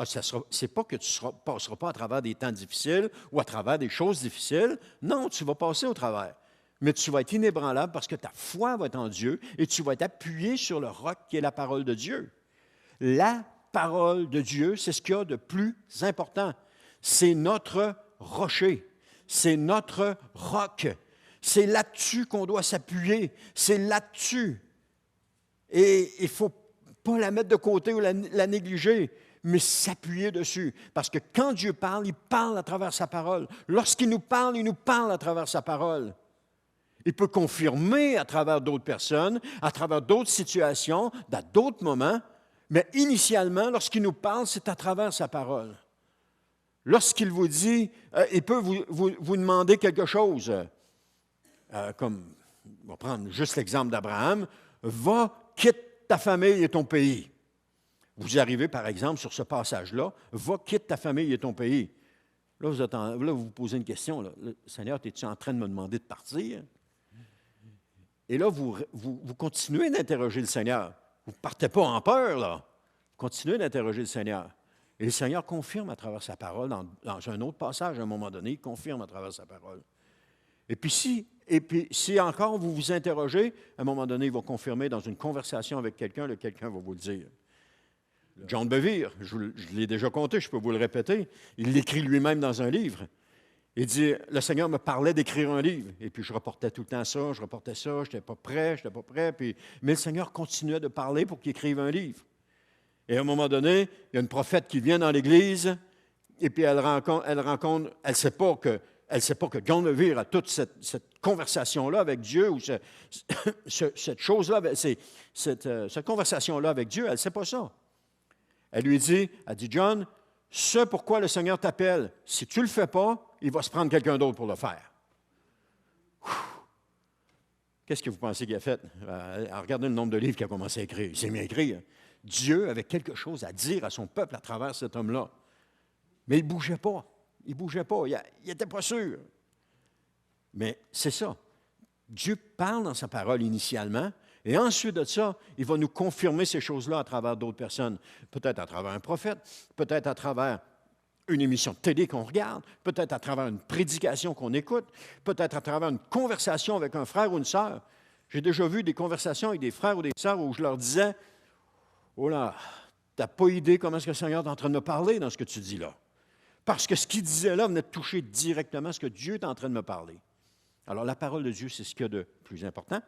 c'est pas que tu ne passeras pas à travers des temps difficiles ou à travers des choses difficiles. Non, tu vas passer au travers. Mais tu vas être inébranlable parce que ta foi va être en Dieu et tu vas être appuyé sur le roc qui est la parole de Dieu. La parole de Dieu, c'est ce qu'il y a de plus important. C'est notre rocher, c'est notre roc. C'est là-dessus qu'on doit s'appuyer, c'est là-dessus. Et il ne faut pas la mettre de côté ou la négliger, mais s'appuyer dessus. Parce que quand Dieu parle, il parle à travers sa parole. Lorsqu'il nous parle à travers sa parole. Il peut confirmer à travers d'autres personnes, à travers d'autres situations, dans d'autres moments, mais initialement, lorsqu'il nous parle, c'est à travers sa parole. Lorsqu'il vous dit, il peut vous demander quelque chose, comme, on va prendre juste l'exemple d'Abraham, va, quitte ta famille et ton pays. Vous arrivez, par exemple, sur ce passage-là, va, quitte ta famille et ton pays. Là, vous posez une question, là. Seigneur, es-tu en train de me demander de partir? Et là, vous continuez d'interroger le Seigneur. Vous ne partez pas en peur, là. Vous continuez d'interroger le Seigneur. Et le Seigneur confirme à travers sa parole, dans un autre passage, à un moment donné, il confirme à travers sa parole. Et puis si encore vous vous interrogez, à un moment donné, il va confirmer dans une conversation avec quelqu'un, quelqu'un va vous le dire. John Bevere, je l'ai déjà conté, je peux vous le répéter, il l'écrit lui-même dans un livre. Il dit, le Seigneur me parlait d'écrire un livre. Et puis je reportais tout le temps ça, je n'étais pas prêt. Mais le Seigneur continuait de parler pour qu'il écrive un livre. Et à un moment donné, il y a une prophète qui vient dans l'Église, et puis elle ne sait pas que John Bevere a toute cette conversation-là avec Dieu, ou cette chose-là, cette conversation-là avec Dieu, elle ne sait pas ça. Elle lui dit, John, ce pourquoi le Seigneur t'appelle, si tu ne le fais pas, il va se prendre quelqu'un d'autre pour le faire. Qu'est-ce que vous pensez qu'il a fait? Regardez le nombre de livres qu'il a commencé à écrire. Il s'est mis à écrire. Dieu avait quelque chose à dire à son peuple à travers cet homme-là. Mais il ne bougeait pas. Il n'était pas sûr. Mais c'est ça. Dieu parle dans sa parole initialement, et ensuite de ça, il va nous confirmer ces choses-là à travers d'autres personnes. Peut-être à travers un prophète, peut-être à travers une émission de télé qu'on regarde, peut-être à travers une prédication qu'on écoute, peut-être à travers une conversation avec un frère ou une sœur. J'ai déjà vu des conversations avec des frères ou des sœurs où je leur disais, « Oh là, tu n'as pas idée comment est-ce que le Seigneur est en train de me parler dans ce que tu dis là. » Parce que ce qu'il disait là venait de toucher directement ce que Dieu est en train de me parler. Alors, la parole de Dieu, c'est ce qu'il y a de plus important.